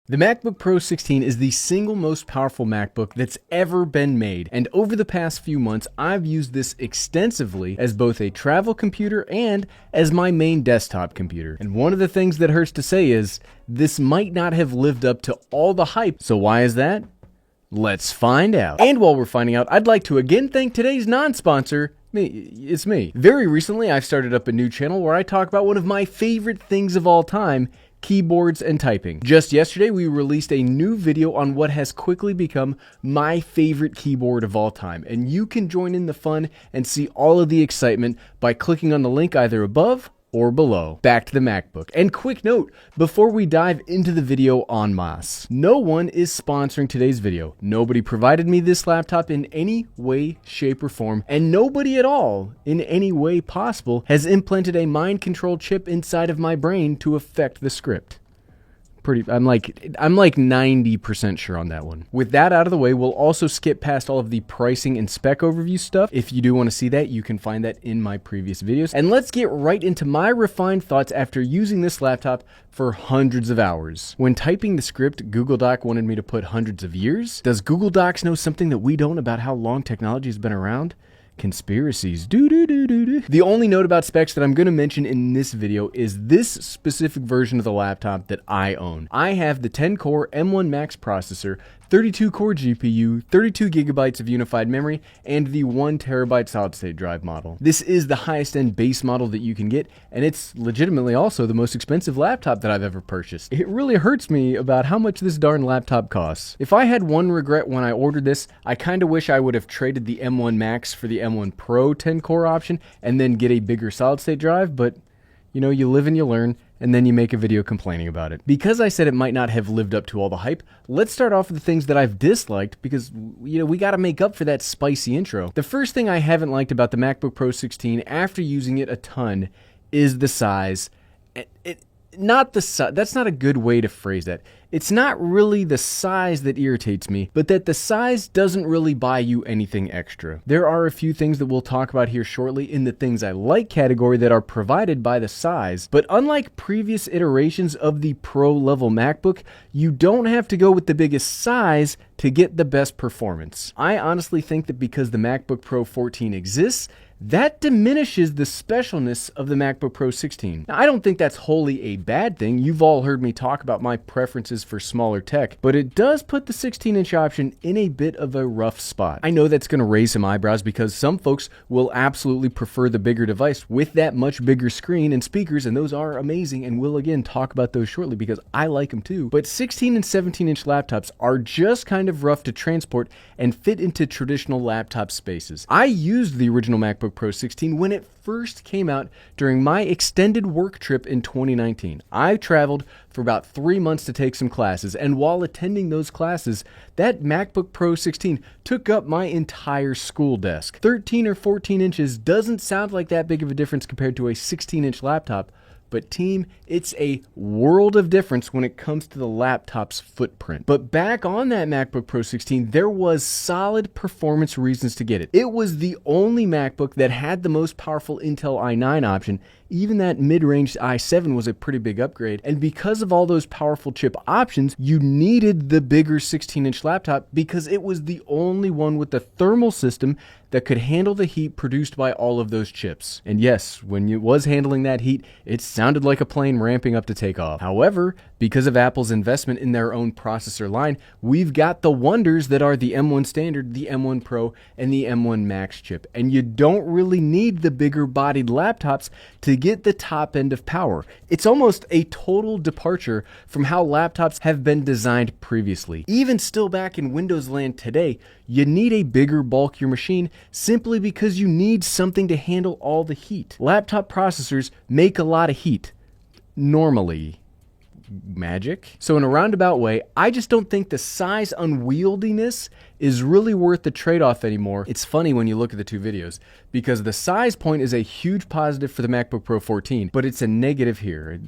The MacBook Pro 16 is the single most powerful MacBook that's ever been made, and over the past few months, I've used this extensively as both a travel computer and as my main desktop computer. And one of the things that hurts to say is, this might not have lived up to all the hype. So why is that? Let's find out. And while we're finding out, I'd like to again thank today's non-sponsor. It's me. Very recently, I've started up a new channel where I talk about one of my favorite things of all time, keyboards and typing. Just yesterday, we released a new video on what has quickly become my favorite keyboard of all time, and you can join in the fun and see all of the excitement by clicking on the link either above or below. Back to the MacBook. And quick note, before we dive into the video en masse, no one is sponsoring today's video. Nobody provided me this laptop in any way, shape, or form, and nobody at all, in any way possible, has implanted a mind control chip inside of my brain to affect the script. I'm like 90% sure on that one. With that out of the way, we'll also skip past all of the pricing and spec overview stuff. If you do want to see that, you can find that in my previous videos. And let's get right into my refined thoughts after using this laptop for hundreds of hours. When typing the script, Google Doc wanted me to put hundreds of years. Does Google Docs know something that we don't about how long technology has been around? Conspiracies. The only note about specs that I'm going to mention in this video is this specific version of the laptop that I own. I have the 10-core M1 Max processor, 32-core GPU, 32 gigabytes of unified memory, and the 1 terabyte solid-state drive model. This is the highest-end base model that you can get, and it's legitimately also the most expensive laptop that I've ever purchased. It really hurts me about how much this darn laptop costs. If I had one regret when I ordered this, I kind of wish I would have traded the M1 Max for the M1 Pro 10-core option and then get a bigger solid-state drive, but you know, you live and you learn, and then you make a video complaining about it. Because I said it might not have lived up to all the hype, let's start off with the things that I've disliked because, you know, we got to make up for that spicy intro. The first thing I haven't liked about the MacBook Pro 16 after using it a ton is the size. Not the size, that's not a good way to phrase that. It's not really the size that irritates me, but that the size doesn't really buy you anything extra. There are a few things that we'll talk about here shortly in the things I like category that are provided by the size, but unlike previous iterations of the Pro level MacBook, you don't have to go with the biggest size to get the best performance. I honestly think that because the MacBook Pro 14 exists, that diminishes the specialness of the MacBook Pro 16. Now, I don't think that's wholly a bad thing. You've all heard me talk about my preferences for smaller tech, but it does put the 16-inch option in a bit of a rough spot. I know that's going to raise some eyebrows because some folks will absolutely prefer the bigger device with that much bigger screen and speakers, and those are amazing, and we'll again talk about those shortly because I like them too. But 16 and 17-inch laptops are just kind of rough to transport and fit into traditional laptop spaces. I used the original MacBook Pro 16 when it first came out during my extended work trip in 2019. I traveled for about 3 months to take some classes, and while attending those classes, that MacBook Pro 16 took up my entire school desk. 13 or 14 inches doesn't sound like that big of a difference compared to a 16-inch laptop, but team, it's a world of difference when it comes to the laptop's footprint. But back on that MacBook Pro 16, there was solid performance reasons to get it. It was the only MacBook that had the most powerful Intel i9 option. Even that mid-range i7 was a pretty big upgrade. And because of all those powerful chip options, you needed the bigger 16-inch laptop because it was the only one with the thermal system that could handle the heat produced by all of those chips. And yes, when it was handling that heat, it sounded like a plane ramping up to take off. However, because of Apple's investment in their own processor line, we've got the wonders that are the M1 Standard, the M1 Pro, and the M1 Max chip. And you don't really need the bigger bodied laptops to get the top end of power. It's almost a total departure from how laptops have been designed previously. Even still back in Windows land today, you need a bigger, bulkier machine simply because you need something to handle all the heat. Laptop processors make a lot of heat. Normally. Magic. So in a roundabout way, I just don't think the size unwieldiness is really worth the trade-off anymore. It's funny when you look at the two videos because the size point is a huge positive for the MacBook Pro 14, but it's a negative here.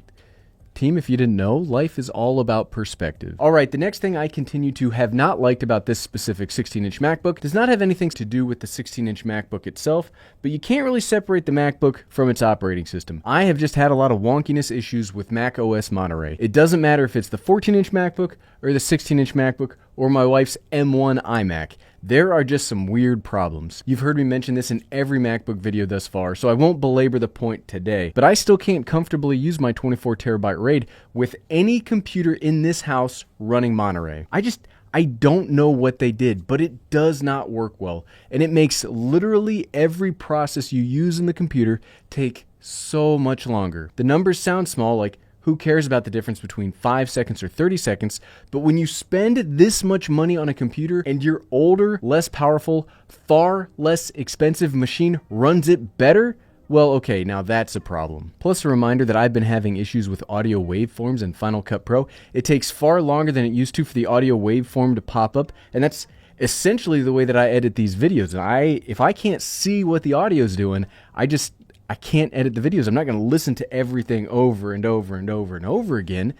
Team, if you didn't know, life is all about perspective. Alright, the next thing I continue to have not liked about this specific 16-inch MacBook does not have anything to do with the 16-inch MacBook itself, but you can't really separate the MacBook from its operating system. I have just had a lot of wonkiness issues with Mac OS Monterey. It doesn't matter if it's the 14-inch MacBook or the 16-inch MacBook or my wife's M1 iMac. There are just some weird problems. You've heard me mention this in every MacBook video thus far, so I won't belabor the point today, but I still can't comfortably use my 24TB RAID with any computer in this house running Monterey. I don't know what they did, but it does not work well, and it makes literally every process you use in the computer take so much longer. The numbers sound small, like who cares about the difference between 5 seconds or 30 seconds? But when you spend this much money on a computer and your older, less powerful, far less expensive machine runs it better, well, okay, now that's a problem. Plus a reminder that I've been having issues with audio waveforms in Final Cut Pro. It takes far longer than it used to for the audio waveform to pop up, and that's essentially the way that I edit these videos. And if I can't see what the audio's doing, I can't edit the videos. I'm not going to listen to everything over and over and over and over again.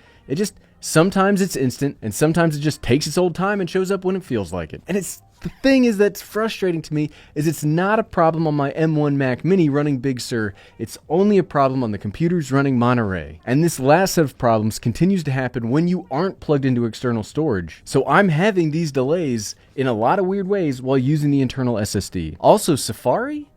Sometimes it's instant, and sometimes it just takes its old time and shows up when it feels like it. And the thing is that's frustrating to me is it's not a problem on my M1 Mac Mini running Big Sur. It's only a problem on the computers running Monterey. And this last set of problems continues to happen when you aren't plugged into external storage. So I'm having these delays in a lot of weird ways while using the internal SSD. Also, Safari,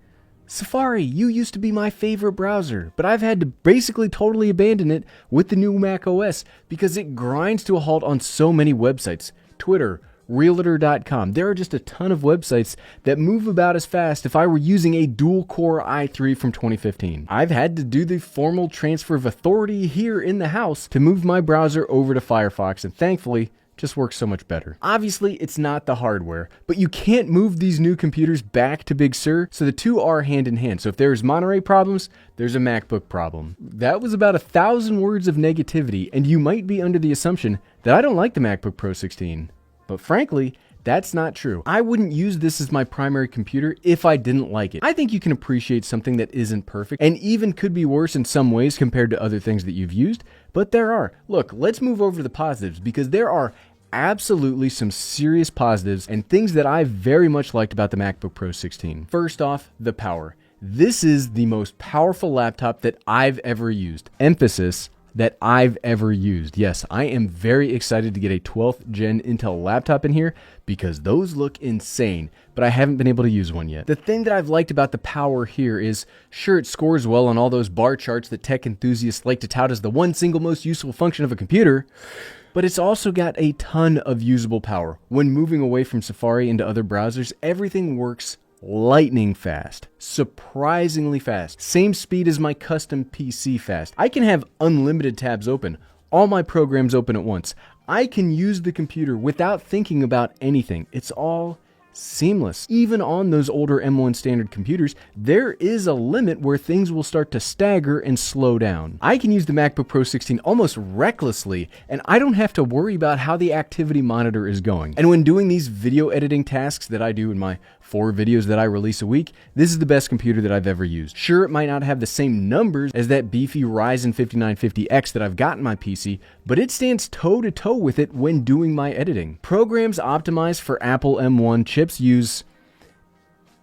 you used to be my favorite browser, but I've had to basically totally abandon it with the new Mac OS because it grinds to a halt on so many websites. Twitter, Realtor.com. There are just a ton of websites that move about as fast if I were using a dual-core i3 from 2015. I've had to do the formal transfer of authority here in the house to move my browser over to Firefox, and thankfully, just works so much better. Obviously, it's not the hardware, but you can't move these new computers back to Big Sur, so the two are hand in hand. So if there's Monterey problems, there's a MacBook problem. That was about 1,000 words of negativity, and you might be under the assumption that I don't like the MacBook Pro 16. But frankly, that's not true. I wouldn't use this as my primary computer if I didn't like it. I think you can appreciate something that isn't perfect and even could be worse in some ways compared to other things that you've used, but there are. Look, let's move over to the positives because there are absolutely some serious positives and things that I very much liked about the MacBook Pro 16. First off, the power. This is the most powerful laptop that I've ever used. Emphasis, that I've ever used. Yes, I am very excited to get a 12th gen Intel laptop in here because those look insane, but I haven't been able to use one yet. The thing that I've liked about the power here is, sure, it scores well on all those bar charts that tech enthusiasts like to tout as the one single most useful function of a computer, but it's also got a ton of usable power. When moving away from Safari into other browsers, everything works lightning fast, surprisingly fast, same speed as my custom PC fast. I can have unlimited tabs open, all my programs open at once. I can use the computer without thinking about anything. It's all seamless. Even on those older M1 standard computers, there is a limit where things will start to stagger and slow down. I can use the MacBook Pro 16 almost recklessly, and I don't have to worry about how the activity monitor is going. And when doing these video editing tasks that I do in my 4 videos that I release a week, this is the best computer that I've ever used. Sure, it might not have the same numbers as that beefy Ryzen 5950X that I've got in my PC, but it stands toe-to-toe with it when doing my editing. Programs optimized for Apple M1 chips use,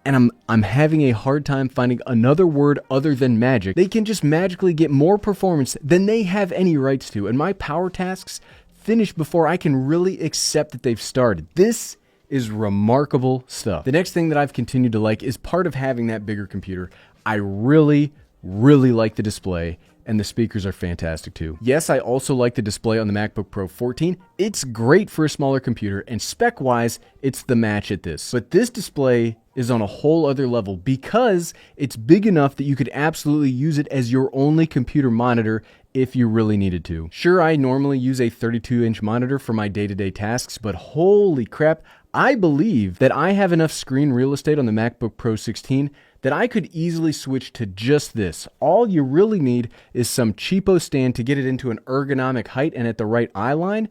and I'm having a hard time finding another word other than magic. They can just magically get more performance than they have any rights to, and my power tasks finish before I can really accept that they've started. This is remarkable stuff. The next thing that I've continued to like is part of having that bigger computer. I really like the display, and the speakers are fantastic too. Yes, I also like the display on the MacBook Pro 14. It's great for a smaller computer, and spec-wise, it's the match at this. But this display is on a whole other level because it's big enough that you could absolutely use it as your only computer monitor if you really needed to. Sure, I normally use a 32-inch monitor for my day-to-day tasks, but holy crap, I believe that I have enough screen real estate on the MacBook Pro 16 that I could easily switch to just this. All you really need is some cheapo stand to get it into an ergonomic height and at the right eye line,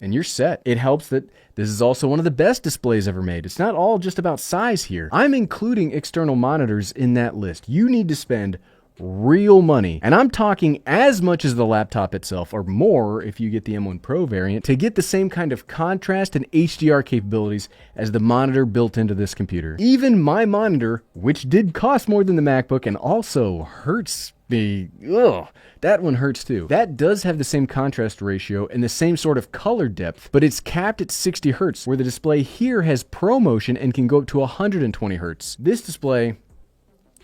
and you're set. It helps that this is also one of the best displays ever made. It's not all just about size here. I'm including external monitors in that list. You need to spend real money. And I'm talking as much as the laptop itself, or more if you get the M1 Pro variant, to get the same kind of contrast and HDR capabilities as the monitor built into this computer. Even my monitor, which did cost more than the MacBook and also hurts me, that one hurts too. That does have the same contrast ratio and the same sort of color depth, but it's capped at 60 Hertz, where the display here has ProMotion and can go up to 120 Hertz. This display,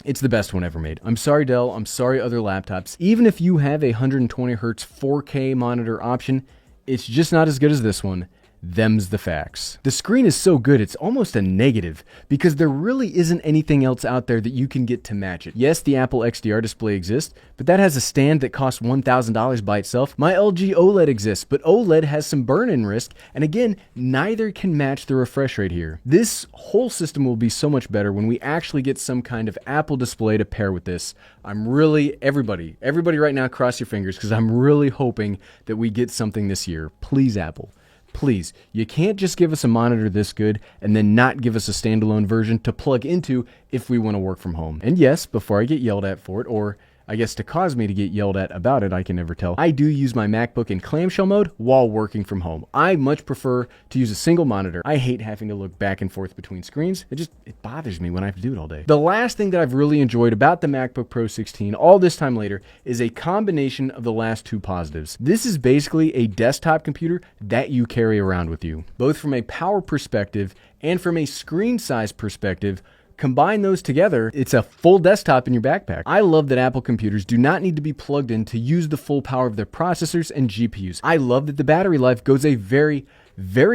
it's the best one ever made. I'm sorry, Dell. I'm sorry, other laptops. Even if you have a 120 Hertz 4K monitor option, it's just not as good as this one. Them's the facts. The screen is so good, it's almost a negative, because there really isn't anything else out there that you can get to match it. Yes, the Apple XDR display exists, but that has a stand that costs $1,000 by itself. My LG OLED exists, but OLED has some burn-in risk, and again, neither can match the refresh rate here. This whole system will be so much better when we actually get some kind of Apple display to pair with this. I'm really, everybody right now, cross your fingers, because I'm really hoping that we get something this year. Please, Apple. Please, you can't just give us a monitor this good and then not give us a standalone version to plug into if we want to work from home. And yes, before I get yelled at for it, or I guess to cause me to get yelled at about it, I can never tell, I do use my MacBook in clamshell mode while working from home. I much prefer to use a single monitor. I hate having to look back and forth between screens. It bothers me when I have to do it all day. The last thing that I've really enjoyed about the MacBook Pro 16 all this time later is a combination of the last two positives. This is basically a desktop computer that you carry around with you, both from a power perspective and from a screen size perspective. Combine those together, it's a full desktop in your backpack. I love that Apple computers do not need to be plugged in to use the full power of their processors and GPUs. I love that the battery life goes a very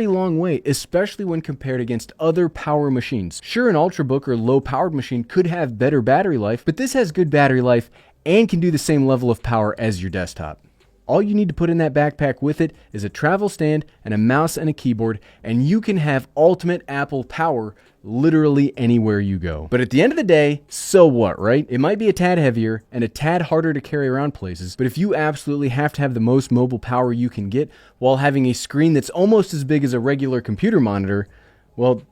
long way, especially when compared against other power machines. Sure, an Ultrabook or low-powered machine could have better battery life, but this has good battery life and can do the same level of power as your desktop. All you need to put in that backpack with it is a travel stand and a mouse and a keyboard, and you can have ultimate Apple power literally anywhere you go. But at the end of the day, so what, right? It might be a tad heavier and a tad harder to carry around places, but if you absolutely have to have the most mobile power you can get while having a screen that's almost as big as a regular computer monitor, well,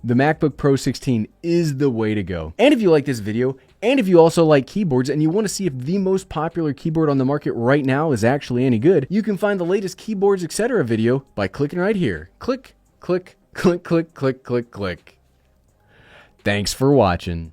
the MacBook Pro 16 is the way to go. And if you like this video, and if you also like keyboards and you want to see if the most popular keyboard on the market right now is actually any good, you can find the latest keyboards, etc. video by clicking right here. Click, click, click, click, click, click, click. Thanks for watching.